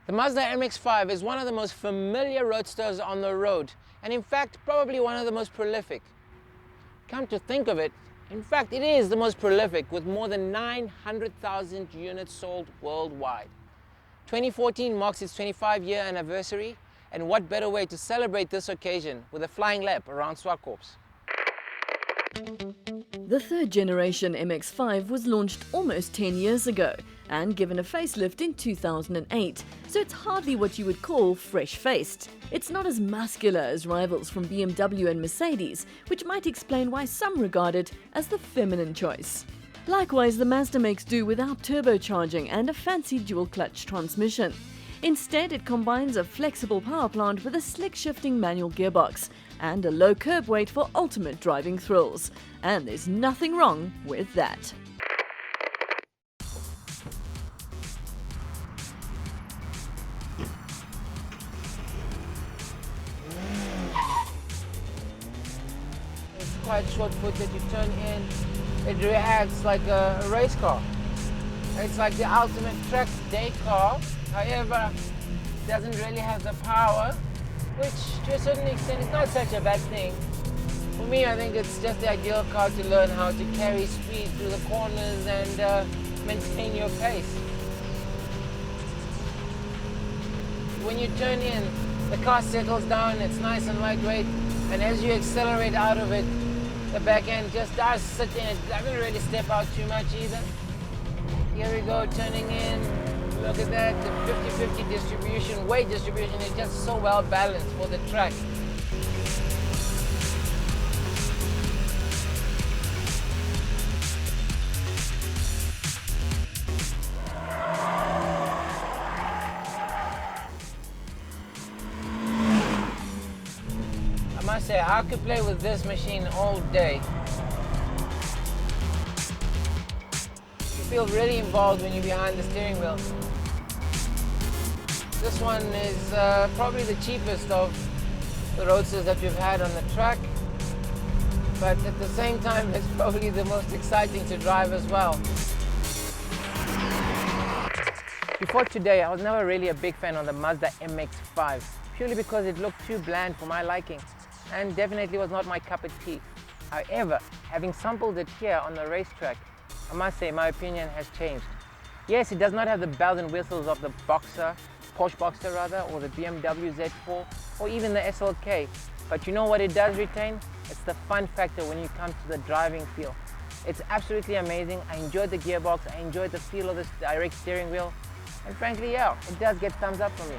The Mazda MX-5 is one of the most familiar roadsters on the road, and in fact, probably one of the most prolific. Come to think of it, in fact, it is the most prolific, with more than 900,000 units sold worldwide. 2014 marks its 25-year anniversary, and what better way to celebrate this occasion with a flying lap around Swartkorps. The third generation MX-5 was launched almost 10 years ago and given a facelift in 2008, so it's hardly what you would call fresh-faced. It's not as muscular as rivals from BMW and Mercedes, which might explain why some regard it as the feminine choice. Likewise, the Mazda makes do without turbocharging and a fancy dual-clutch transmission. Instead, it combines a flexible power plant with a slick-shifting manual gearbox and a low curb weight for ultimate driving thrills. And there's nothing wrong with that. It's quite short-footed. You turn in, it reacts like a race car. It's like the ultimate track day car. However, it doesn't really have the power, which to a certain extent is not such a bad thing. For me, I think it's just the ideal car to learn how to carry speed through the corners and maintain your pace. When you turn in, the car settles down, it's nice and lightweight, and as you accelerate out of it, the back end just does sit in. It doesn't really step out too much either. Here we go, turning in. Look at that, the 50-50 distribution, weight distribution is just so well balanced for the track. I must say, I could play with this machine all day. You feel really involved when you're behind the steering wheel. This one is probably the cheapest of the roadsters that we've had on the track, but at the same time it's probably the most exciting to drive as well. Before today, I was never really a big fan of the Mazda MX-5, purely because it looked too bland for my liking, and definitely was not my cup of tea. However, having sampled it here on the racetrack, I must say my opinion has changed. Yes, it does not have the bells and whistles of the Porsche Boxster rather, or the BMW Z4, or even the SLK. But you know what it does retain? It's the fun factor when you come to the driving feel. It's absolutely amazing. I enjoyed the gearbox, I enjoyed the feel of this direct steering wheel, and frankly, yeah, it does get thumbs up for me.